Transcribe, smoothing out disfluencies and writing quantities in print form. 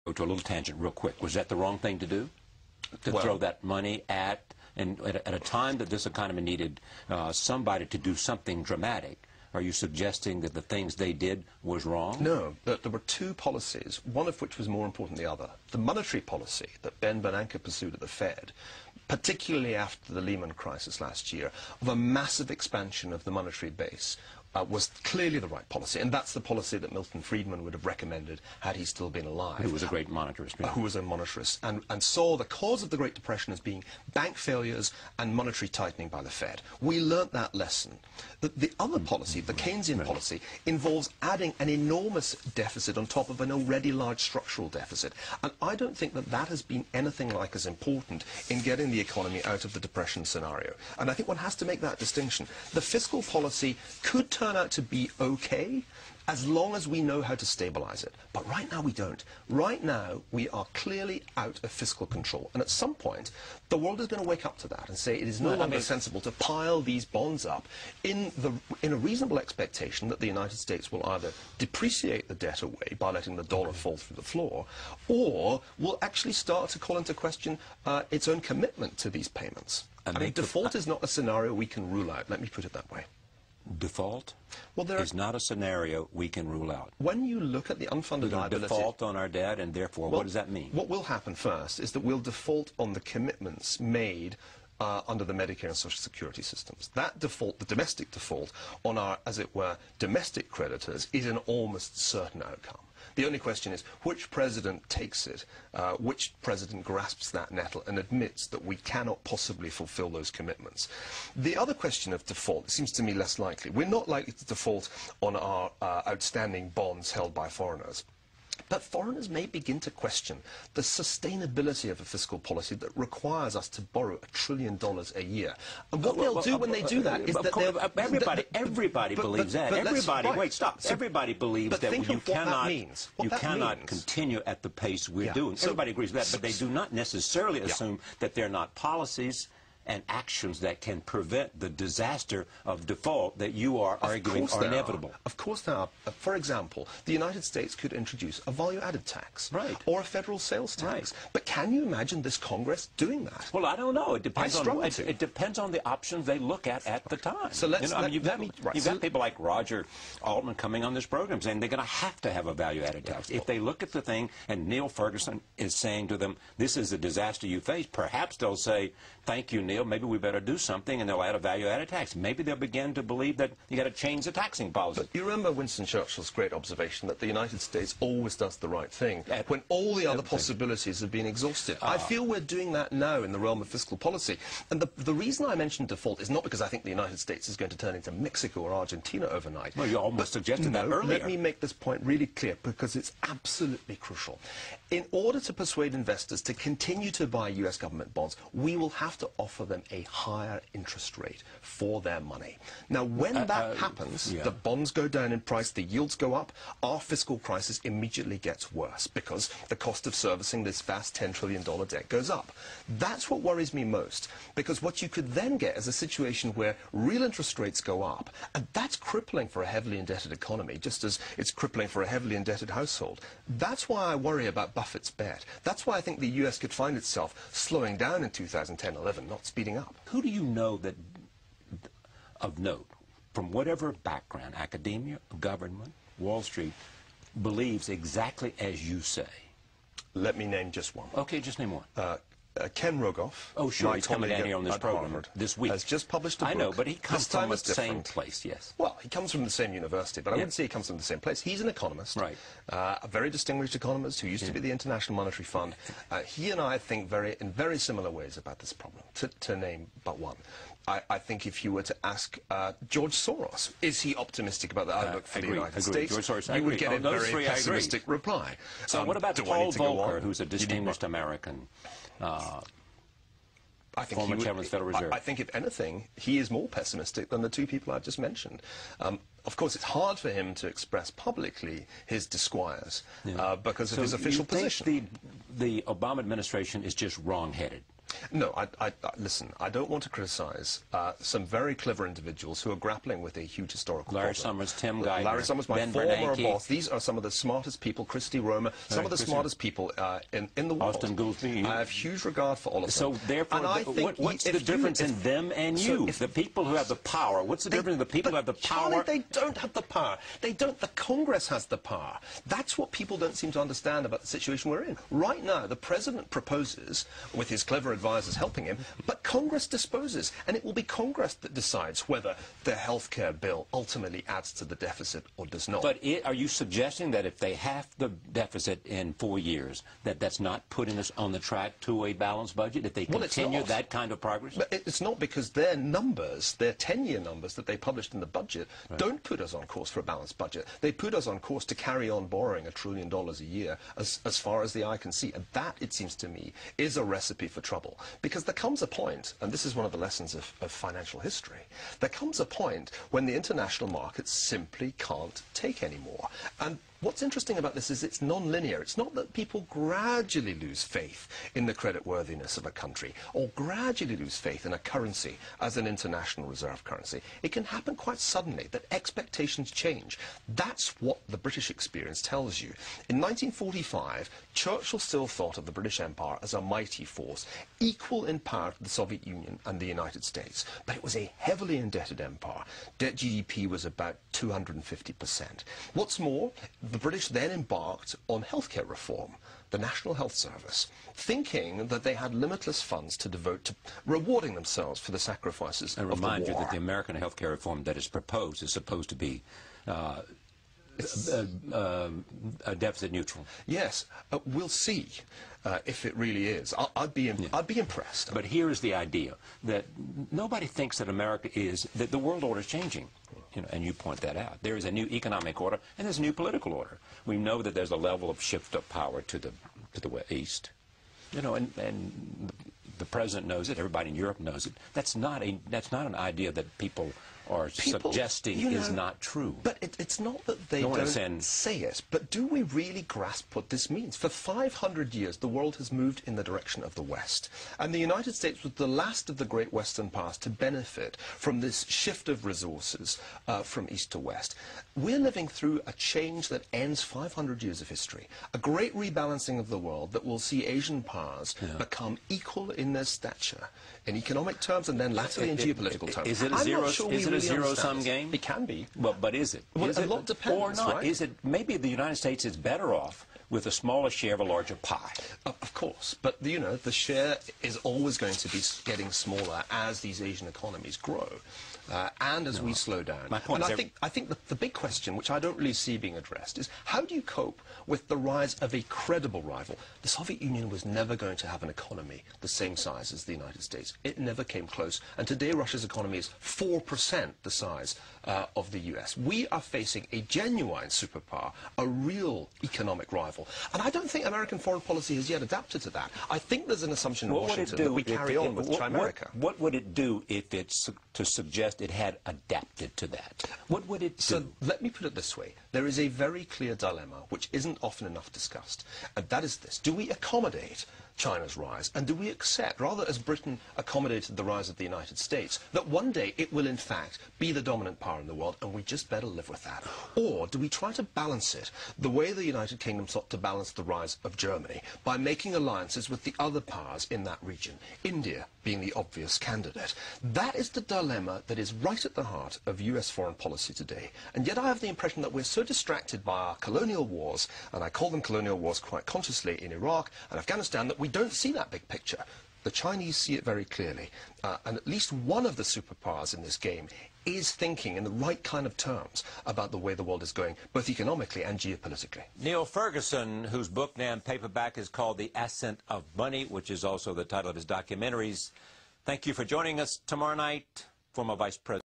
Go to a little tangent real quick. Was that the wrong thing to do? To throw that money at a time that this economy needed somebody to do something dramatic? Are you suggesting that the things they did was wrong? No, there were two policies, one of which was more important than the other. The monetary policy that Ben Bernanke pursued at the Fed, particularly after the Lehman crisis last year, of a massive expansion of the monetary base, was clearly the right policy, and that's the policy that Milton Friedman would have recommended had he still been alive. Who was a great monetarist. Who was a monetarist, and saw the cause of the Great Depression as being bank failures and monetary tightening by the Fed. We learnt that lesson. The other policy, the Keynesian policy, involves adding an enormous deficit on top of an already large structural deficit, and I don't think that that has been anything like as important in getting the economy out of the Depression scenario. And I think one has to make that distinction. The fiscal policy could turn out to be okay as long as we know how to stabilize it. But right now we don't. Right now we are clearly out of fiscal control. And at some point, the world is going to wake up to that and say it is no longer sensible to pile these bonds up in a reasonable expectation that the United States will either depreciate the debt away by letting the dollar fall through the floor, or will actually start to call into question its own commitment to these payments. I mean, default is not a scenario we can rule out. Let me put it that way. Default is not a scenario we can rule out. When you look at the unfunded liability... default on our debt, and therefore, what does that mean? What will happen first is that we'll default on the commitments made under the Medicare and Social Security systems. That default, the domestic default, on our, as it were, domestic creditors is an almost certain outcome. The only question is which president takes it, which president grasps that nettle and admits that we cannot possibly fulfill those commitments. The other question of default seems to me less likely. We're not likely to default on our outstanding bonds held by foreigners. But foreigners may begin to question the sustainability of a fiscal policy that requires us to borrow $1 trillion a year. And what they'll do when they do that is that everybody believes that. Everybody believes that you cannot continue at the pace we're doing. Everybody agrees with that, but they do not necessarily assume that there are not policies and actions that can prevent the disaster of default that you are arguing are inevitable. Of course there are. For example, the United States could introduce a value-added tax or a federal sales tax. But can you imagine this Congress doing that? Well, I don't know. It depends on the options they look at the time. So you've got people like Roger Altman coming on this program saying they're going to have a value-added tax. If they look at the thing and Niall Ferguson is saying to them, this is the disaster you face, perhaps they'll say, thank you, Neil, maybe we better do something, and they'll add a value-added tax. Maybe they'll begin to believe that you got to change the taxing policy. But you remember Winston Churchill's great observation that the United States always does the right thing when all the other possibilities have been exhausted. I feel we're doing that now in the realm of fiscal policy. And the reason I mentioned default is not because I think the United States is going to turn into Mexico or Argentina overnight. Well, you almost suggested that earlier. Let me make this point really clear, because it's absolutely crucial. In order to persuade investors to continue to buy U.S. government bonds, we will have to offer them a higher interest rate for their money. Now, when that happens, the bonds go down in price, the yields go up, our fiscal crisis immediately gets worse because the cost of servicing this vast $10 trillion debt goes up. That's what worries me most, because what you could then get is a situation where real interest rates go up, and that's crippling for a heavily indebted economy, just as it's crippling for a heavily indebted household. That's why I worry about Buffett's bet. That's why I think the U.S. could find itself slowing down in 2010-11, not speeding up. Who do you know that, of note, from whatever background, academia, government, Wall Street, believes exactly as you say? Let me name just one. Okay, just name one. Ken Rogoff, oh sure, he's coming down here on this program Harvard, this week. Has just published a book. I know, but he comes from the same place, yes. Well, he comes from the same university, but I wouldn't say he comes from the same place. He's an economist, a very distinguished economist who used to be at the International Monetary Fund. He and I think in very similar ways about this problem, to name but one. I think if you were to ask George Soros, is he optimistic about the outlook for the United States, George Soros, you would get a very pessimistic reply. So what about Paul Volcker, who's a distinguished American? Former chairman of the Federal Reserve. I think, if anything, he is more pessimistic than the two people I've just mentioned. Of course, it's hard for him to express publicly his disquiet because of his official position. The Obama administration is just wrong-headed. No, listen, I don't want to criticize some very clever individuals who are grappling with a huge historical problem. Larry Summers, Tim Geithner, Larry Summers, my Ben former Bernanke. boss. These are some of the smartest people, Christy Roma, some of the smartest people in the world. Austin Goolsbee. I have huge regard for all of them. So therefore, what's the difference in them and you? The people who have the power. What's the difference in the people who have the power? Charlie, they don't have the power. They don't. The Congress has the power. That's what people don't seem to understand about the situation we're in. Right now, the president proposes, with his clever advisors helping him, but Congress disposes, and it will be Congress that decides whether the healthcare bill ultimately adds to the deficit or does not. But are you suggesting that if they halve the deficit in 4 years, that's not putting us on the track to a balanced budget, if they continue that kind of progress? But it's not, because their numbers, their 10-year numbers that they published in the budget, don't put us on course for a balanced budget. They put us on course to carry on borrowing $1 trillion a year as far as the eye can see. And that, it seems to me, is a recipe for trouble. Because there comes a point, and this is one of the lessons of financial history, there comes a point when the international markets simply can't take anymore. And what's interesting about this is it's non-linear. It's not that people gradually lose faith in the creditworthiness of a country or gradually lose faith in a currency as an international reserve currency. It can happen quite suddenly, that expectations change. That's what the British experience tells you. In 1945, Churchill still thought of the British Empire as a mighty force, equal in power to the Soviet Union and the United States. But it was a heavily indebted empire. Debt GDP was about 250%. What's more, the British then embarked on healthcare reform, the National Health Service, thinking that they had limitless funds to devote to rewarding themselves for the sacrifices of the war. I remind you that the American healthcare reform that is proposed is supposed to be deficit neutral. Yes, we'll see if it really is. I'd be impressed. But here is the idea that nobody thinks that America is, that the world order is changing. You know, and you point that out. There is a new economic order and there's a new political order. We know that there's a level of shift of power to the east. You know, and the president knows it. Everybody in Europe knows it. That's not an idea that people are suggesting is not true. But it's not that they don't say it, but do we really grasp what this means? For 500 years, the world has moved in the direction of the West. And the United States was the last of the great Western powers to benefit from this shift of resources from East to West. We're living through a change that ends 500 years of history, a great rebalancing of the world that will see Asian powers become equal in their stature, in economic terms and then latterly in geopolitical terms. Is it a zero-sum game? It can be. Well, but is it? Well, is a lot depends, or not? Right? Is it? Maybe the United States is better off with a smaller share of a larger pie. Of course, but you know, the share is always going to be getting smaller as these Asian economies grow. And as we slow down. And I think the big question, which I don't really see being addressed, is how do you cope with the rise of a credible rival? The Soviet Union was never going to have an economy the same size as the United States. It never came close. And today Russia's economy is 4% the size of the US. We are facing a genuine superpower, a real economic rival. And I don't think American foreign policy has yet adapted to that. I think there's an assumption in Washington that we carry on with Chimerica. What would it do if it's to suggest it had adapted to that? What would it do? So let me put it this way. There is a very clear dilemma which isn't often enough discussed, and that is this. Do we accommodate China's rise, and do we accept, rather as Britain accommodated the rise of the United States, that one day it will in fact be the dominant power in the world, and we just better live with that? Or do we try to balance it the way the United Kingdom sought to balance the rise of Germany, by making alliances with the other powers in that region, India being the obvious candidate? That is the dilemma that is right at the heart of US foreign policy today. And yet I have the impression that we're so distracted by our colonial wars, and I call them colonial wars quite consciously, in Iraq and Afghanistan, that we don't see that big picture. The Chinese see it very clearly, and at least one of the superpowers in this game is thinking in the right kind of terms about the way the world is going, both economically and geopolitically. Niall Ferguson, whose book now in paperback is called The Ascent of Money, which is also the title of his documentaries. Thank you for joining us tomorrow night. Former Vice President